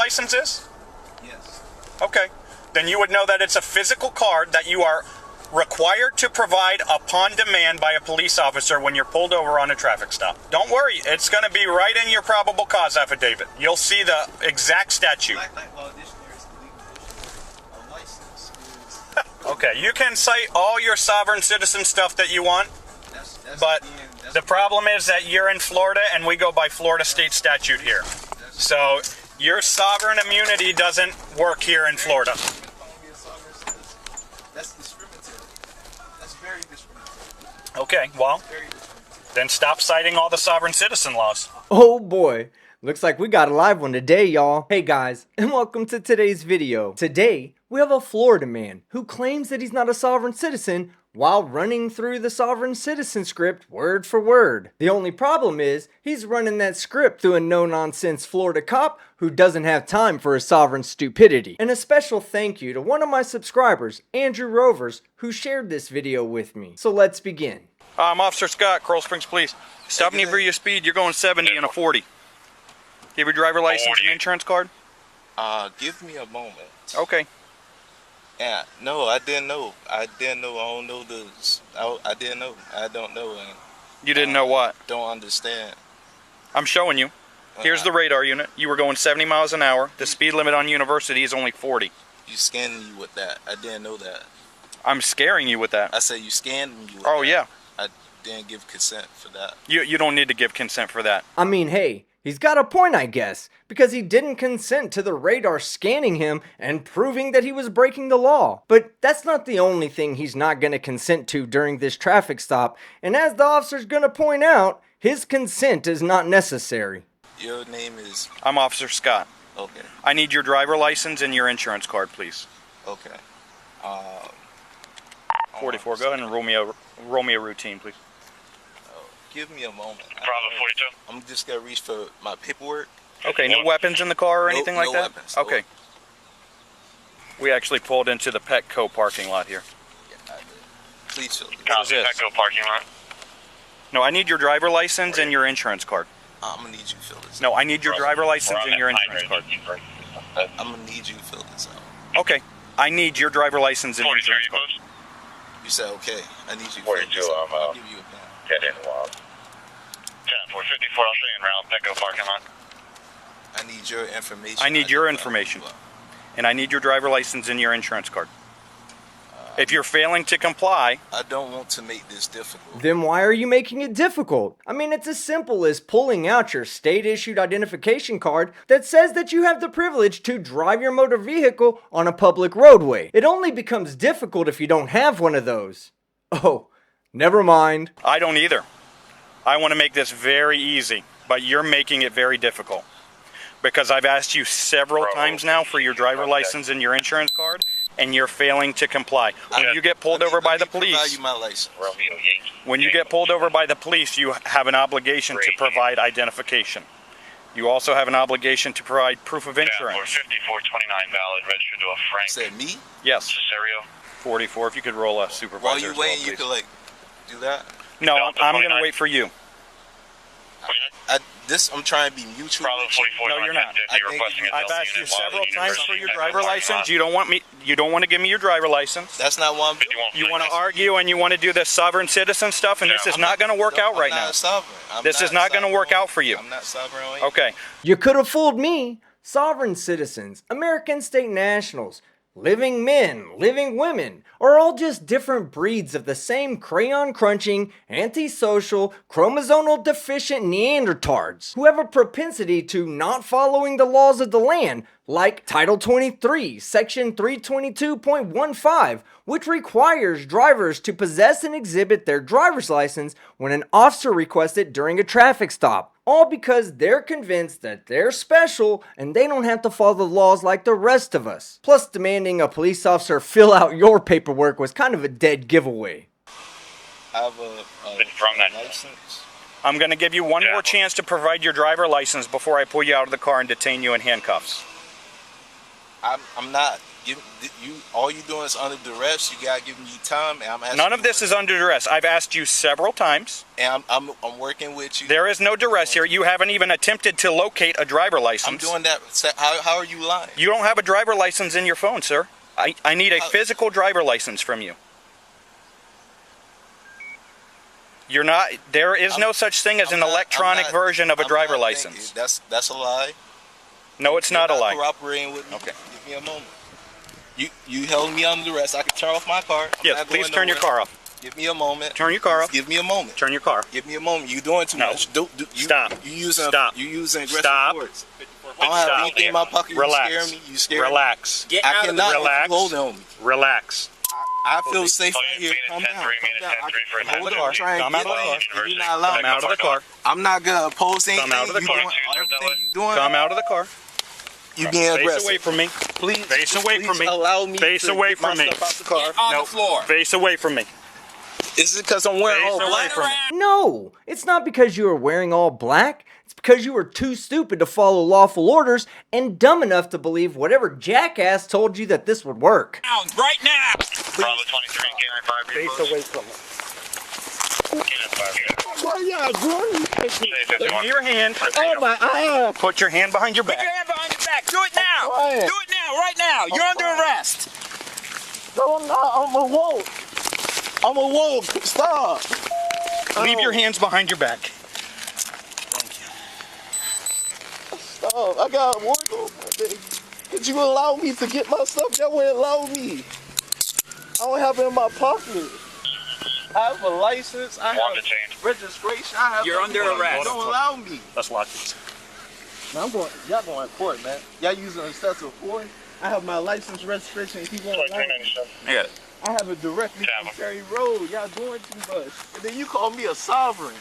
license is? Yes. Okay. Then you would know that it's a physical card that you are required to provide upon demand by a police officer when you're pulled over on a traffic stop. Don't worry, it's going to be right in your probable cause affidavit. You'll see the exact statute. A license is... Okay, you can cite all your sovereign citizen stuff that you want, but the problem is that you're in Florida and we go by Florida state statute here. So your sovereign immunity doesn't work here in Florida. That's discriminatory. That's very discriminatory. Okay, well, then stop citing all the sovereign citizen laws. Oh boy, looks like we got a live one today, y'all. Hey guys, and welcome to today's video. Today, we have a Florida man who claims that he's not a sovereign citizen while running through the sovereign citizen script word for word. The only problem is, he's running that script through a no-nonsense Florida cop who doesn't have time for his sovereign stupidity. And a special thank you to one of my subscribers, Andrew Rovers, who shared this video with me. So let's begin. I'm Officer Scott, Coral Springs Police. Stopping you for your speed, you're going 70 and a 40. Do you have your driver license and insurance card? Give me a moment. Okay. Yeah, no, I didn't know. I don't know this. I didn't know. I don't know. And You didn't know what? don't understand. I'm showing you. Here's the radar unit. You were going 70 miles an hour. The speed limit on University is only 40. You scanned me with that. I didn't know that. I'm scaring you with that. I said you scanned me with that. Oh, yeah. I didn't give consent for that. You don't need to give consent for that. I mean, hey, he's got a point, I guess, because he didn't consent to the radar scanning him and proving that he was breaking the law. But that's not the only thing he's not going to consent to during this traffic stop, and as the officer's going to point out, his consent is not necessary. Your name is... I'm Officer Scott. Okay. I need your driver license and your insurance card, please. Okay. 44, go ahead and roll me a routine, please. Give me a moment. Bravo 42. I'm just going to reach for my paperwork. Okay, no weapons in the car or anything like no that? Weapons. Okay. We actually pulled into the Petco parking lot here. Yeah, I did. Please fill this. What is this? Petco parking lot. No, I need your driver license and your insurance card. I'm going to need you to fill this No, I need your driver license and your insurance card. I'm going to need you to fill this out. Okay, I need your driver license and 42, insurance you card. close? You said, okay, I need you to 42, fill this out. I'll out. give you a pen. Get in the wild. 10, 454, I'll stay in round Petco parking lot. I need your information. I need your information. And I need your driver license and your insurance card. If you're failing to comply... I don't want to make this difficult. Then why are you making it difficult? I mean, it's as simple as pulling out your state-issued identification card that says that you have the privilege to drive your motor vehicle on a public roadway. It only becomes difficult if you don't have one of those. Oh, never mind. I don't either. I want to make this very easy, but you're making it very difficult. Because I've asked you several times now for your driver license and your insurance card, and you're failing to comply. When you get pulled over by the police, You my license. Romeo Yankee. when you get pulled over by the police, you have an obligation to provide identification. You also have an obligation to provide proof of Yeah, insurance. 45429 valid, registered to a Frank Said me? Yes, Cesario. 44. If you could roll a supervisor. While you as well, waiting, you please. could do that? No, No, I'm going to 29. wait for you. I'm trying to be mutual. Bravo 44. No, you're not. You're requesting a I've Delta asked you unit while several in times for University your Petco driver parking license. lot. You don't want to give me your driver license. That's not what I'm doing. 51. You want to argue and you want to do this sovereign citizen stuff, and this is not going to work out right I'm now. not sovereign. This is not going to work out for you. I'm not sovereign on anything. Okay. You could have fooled me. Sovereign citizens, American state nationals, living men, living women, are all just different breeds of the same crayon-crunching, antisocial, chromosomal deficient Neanderthals who have a propensity to not following the laws of the land, like Title 23, Section 322.15, which requires drivers to possess and exhibit their driver's license when an officer requests it during a traffic stop. All because they're convinced that they're special and they don't have to follow the laws like the rest of us. Plus, demanding a police officer fill out your paperwork was kind of a dead giveaway. I have a From that. license. I'm going to give you one more chance to provide your driver license before I pull you out of the car and detain you in handcuffs. I'm not giving you. All you doing is under duress. You gotta give me time, and I'm asking. None of this is under duress. I've asked you several times. And I'm working with you. There is no duress here. You haven't even attempted to locate a driver license. I'm doing that. How are you lying? You don't have a driver license in your phone, sir. I need a physical driver license from you. You're not. There is no such thing as an electronic version of a driver license. That's a lie. No, it's not a lie. Cooperating with me. Okay. Give me a moment. You held me under arrest. I can turn off my car. Yes, please turn your car off. Give me a moment. Turn your car off. Give me a moment. Turn your car. Give me a moment. You're doing too much. Stop. You using aggressive Stop. words. I don't have anything in my pocket. Relax. You scare me. You scare Relax. me. I cannot Relax. hold on me. Relax. I feel safe right here. Calm down. Come out of the car. Come out of the car. You're not allowing Come out of the car. I'm not gonna oppose anything. Come out of the car. Everything you doing. Come out of the car. You being aggressive. Face away from me. Please. Face away from me. Allow me. Face to away get my from me. stuff out the car. On the floor. Face away from me. Is it because I'm wearing Face all away black? from me. No, it's not because you are wearing all black. It's because you were too stupid to follow lawful orders and dumb enough to believe whatever jackass told you that this would work. Now, right now. Bravo 23, Canine 5. Face away from me. Canine 5. Give me your hand. Oh my! I Put your hand behind your Put back. your hand behind your back. Do it now. Quiet. Do it now, right now. You're under arrest. No, I'm not. I'm a wolf. I'm a wolf. Stop. Leave your hands behind your back. Stop. I got a warrant over my day. Could you allow me to get my stuff? That wouldn't allow me. I don't have it in my pocket. I have a license. I Walk the have chain. registration. I have. You're under everything. arrest. Don't allow me. Let's lock it. Man, y'all going to court, man. Y'all using excessive force. I have my license, registration, and he won't allow me. 2397. I got it. I have it directly from Travel. Cherry Road. Y'all doing too much. And then you call me a sovereign.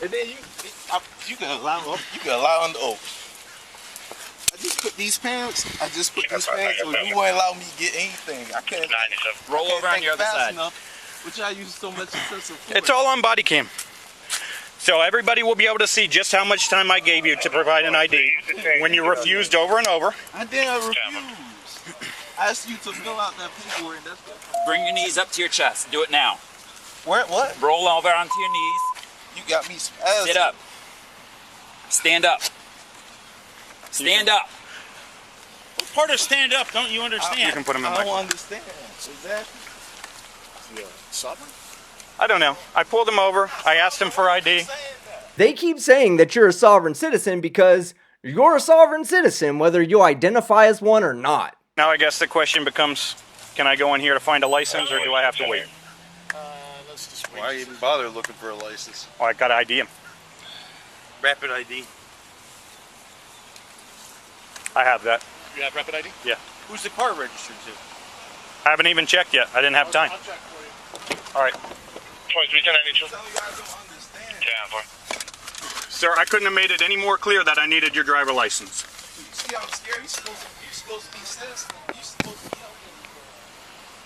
And then you can allow on the oath. I just put these pants. So you won't allow me to get anything. I can't. 97. Roll over on your other fast side. enough, but y'all use so much excessive force. It's all on body cam. So everybody will be able to see just how much time I gave you to provide an ID when you refused over and over. I didn't refuse. I asked you to fill out that paperwork. And that's what. Bring your knees up to your chest. Do it now. Where? What? Roll over onto your knees. You got me spazzed. Sit up. Stand up. Stand up. What part of stand up don't you You understand? can put them in I don't my. understand. Exactly. Sovereign? I don't know. I pulled him over. I asked him for ID. They keep saying that you're a sovereign citizen because you're a sovereign citizen whether you identify as one or not. Now I guess the question becomes, can I go in here to find a license or do I have to wait? Let's just wait. Why even bother looking for a license? Oh, I got to ID him. Rapid ID. I have that. You have rapid ID? Yeah. Who's the car registered to? I haven't even checked yet. I didn't have time. I'll check for you. All right. 23, 1092. So y'all don't understand. Canine 4. Sir, I couldn't have made it any more clear that I needed your driver license. You see, I'm scared. You're supposed to be sensitive. You're supposed to be helping me.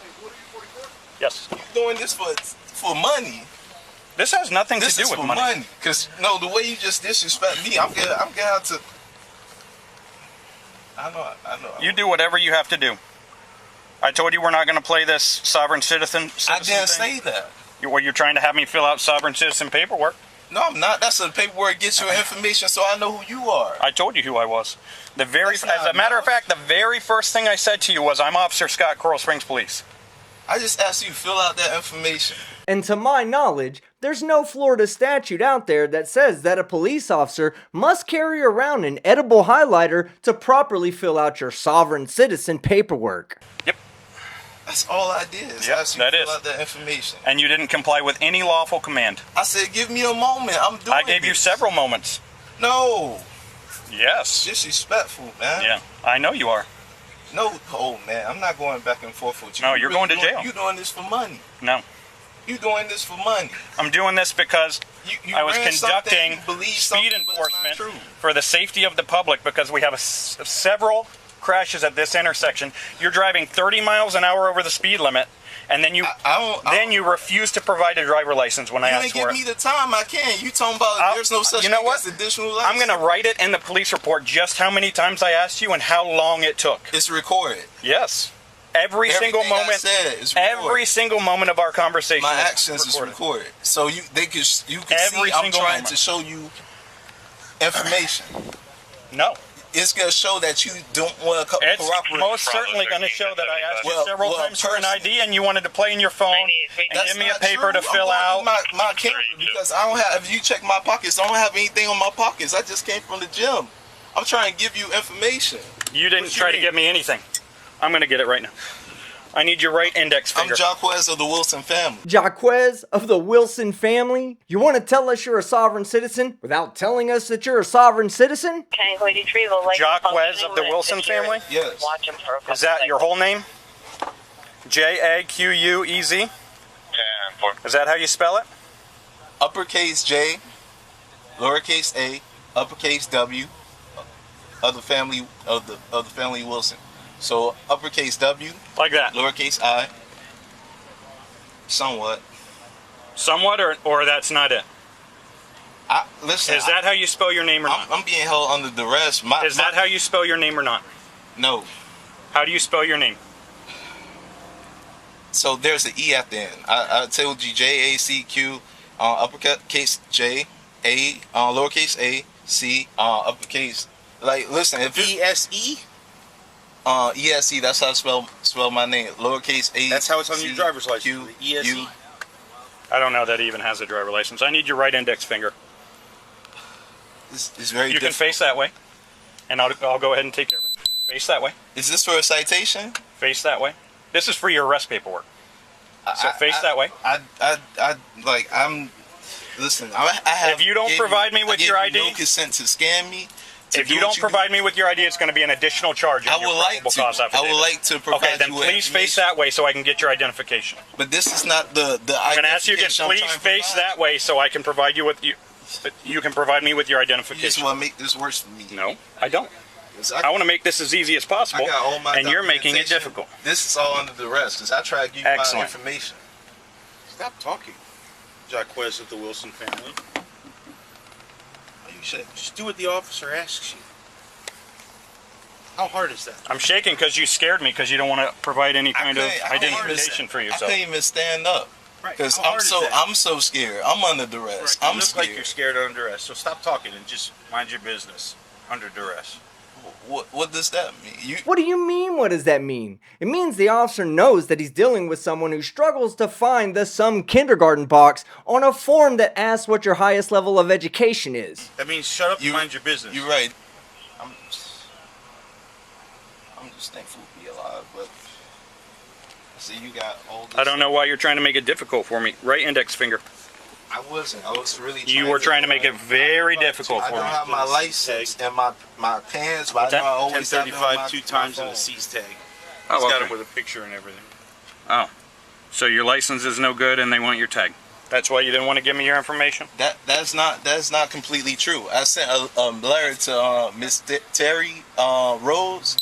Hey, what are you 44? Yes. You're doing this for money. This has nothing This to do is with for money. Cause no, the way you just disrespect me, I'm gonna have to. I know. You do whatever you have to do. I told you we're not going to play this sovereign citizen I didn't thing. say that. You're trying to have me fill out sovereign citizen paperwork. No, I'm not. That's the paperwork gets your information, so I know who you are. I told you who I was. That's As not a matter of enough. fact, the very first thing I said to you was, I'm Officer Scott, Coral Springs Police. I just asked you to fill out that information. And to my knowledge, there's no Florida statute out there that says that a police officer must carry around an edible highlighter to properly fill out your sovereign citizen paperwork. Yep. That's all I did. Is Yep, ask you that to fill is. out that information. And you didn't comply with any lawful command. I said, give me a moment. I'm doing. I gave you this. several moments. No, Yes. disrespectful, man. Yeah, I know you are. No, oh man, I'm not going back and forth with you. No, you're going to jail. You doing this for money. No. You doing this for money. I'm doing this because You I was ran something, conducting you believe speed something, but it's not enforcement true. for the safety of the public because we have several crashes at this intersection. You're driving 30 miles an hour over the speed limit, and then you refuse to provide a driver license when I You ask ain't for give it. me the time I can. You talking about there's no such You know thing what? as additional I'm license. going to write it in the police report just how many times I asked you and how long it took. It's recorded. Yes. Every single Everything I moment. said is recorded. Every single moment of our conversation. My is actions is recorded. recorded. So you can see Every I'm single trying moment. to show you information. No. It's gonna show that you don't want to It's cooperate. most certainly going to show that I asked you Well, several times for an personally. ID and you wanted to play in your phone and That's give me a not paper true. to fill I'm out. going through my camera because I don't have. If you check my pockets, I don't have anything on my pockets. I just came from the gym. I'm trying to give you information. You didn't What try you to mean? give me anything. I'm going to get it right now. I need your right index I'm finger. Jaquez of the Wilson family. Jaquez of the Wilson family? You want to tell us you're a sovereign citizen without telling us that you're a sovereign citizen? Tango retrieval. Like Jaquez of the Wilson family? Yes. Watch him for a couple Is that your whole name? Jaquez? 10-4. Is that how you spell it? Uppercase J, lowercase a, uppercase W, of the family Wilson. So uppercase W, Like that. lowercase I, somewhat. Somewhat, or that's not it? Listen. Is that how you spell your name or not? I'm being held under duress. Is that how you spell your name or not? No. How do you spell your name? So there's an E at the end. I told you JACQ, uppercase J, A, lowercase a, C, uppercase. Like, listen, if ESE? ESE, that's how I spell my name. Lowercase a. That's how it's on C, your driver's license. Q, The ESE. U. I don't know that it even has a driver license. I need your right index finger. It's very You can difficult. face that way, and I'll go ahead and take care of it. Face that way. Is this for a citation? Face that way. This is for your arrest paperwork. So face that way. Listen, I have. If you don't provide me with your I gave you ID, no consent to scam me. if you don't provide me with your ID, it's going to be an additional charge. In I your would like probable to. cause I affidavit. would like to provide Okay, then you with please face information. that way so I can get your identification. But this is not the. I'm going to ask you again. identification I'm Please trying to face provide. that way so I can provide you with you. You can provide me with your You just identification. want to make this worse for me. No, I don't. 'Cause I want to make this as easy as possible, I got all my and you're making it documentation. difficult. This is all under duress because I try to give you my Excellent. information. Stop talking. Jaquez of the Wilson family. Are you shit? Just do what the officer asks you. How hard is that? I'm shaking because you scared me because you don't want to provide any kind of I couldn't even- identification for I yourself. couldn't even stand up Right. because How hard is that? I'm so scared. I'm under duress. Right. You I'm look scared. like you're scared under duress. So stop talking and just mind your business under duress. What does that mean? What do you mean, what does that mean? It means the officer knows that he's dealing with someone who struggles to find the some kindergarten box on a form that asks what your highest level of education is. That means shut up and mind your business. You're right. I'm just thankful to be alive, but see, you got all this. I don't know why you're trying to make it difficult for me. Right index finger. I wasn't. I was really. You were trying to make it very difficult I for don't me. have my license and my pants, but I know I always have them on 1035 two my times in phone. the C's tag. Oh, He's got okay. it with a picture and everything. Oh, so your license is no good and they want your tag. That's why you didn't want to give me your information? That's not completely true. I sent a letter to Miss Terry Rose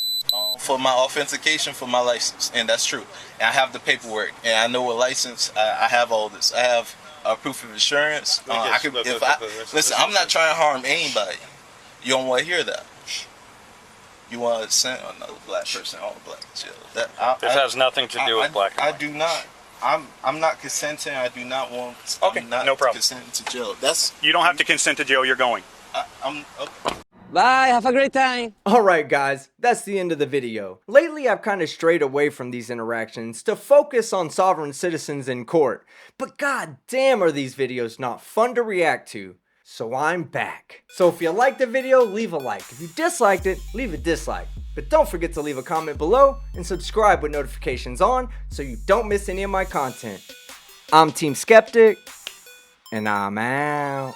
for my authentication for my license, and that's true. And I have the paperwork, and I know what license. I have all this. I have proof of insurance. I could, listen, I'm not trying to harm anybody. You don't want to hear that. You want to send another black person on black jail. This has nothing to do with black and I white. do not. I'm not consenting. I do not want. Okay, I'm not no problem. consenting to jail. That's. You don't have to consent to jail, you're going. I'm. Okay. Bye, have a great time. Alright guys, that's the end of the video. Lately I've kind of strayed away from these interactions to focus on sovereign citizens in court. But god damn are these videos not fun to react to. So I'm back. So if you liked the video, leave a like. If you disliked it, leave a dislike. But don't forget to leave a comment below and subscribe with notifications on so you don't miss any of my content. I'm Team Skeptic, and I'm out.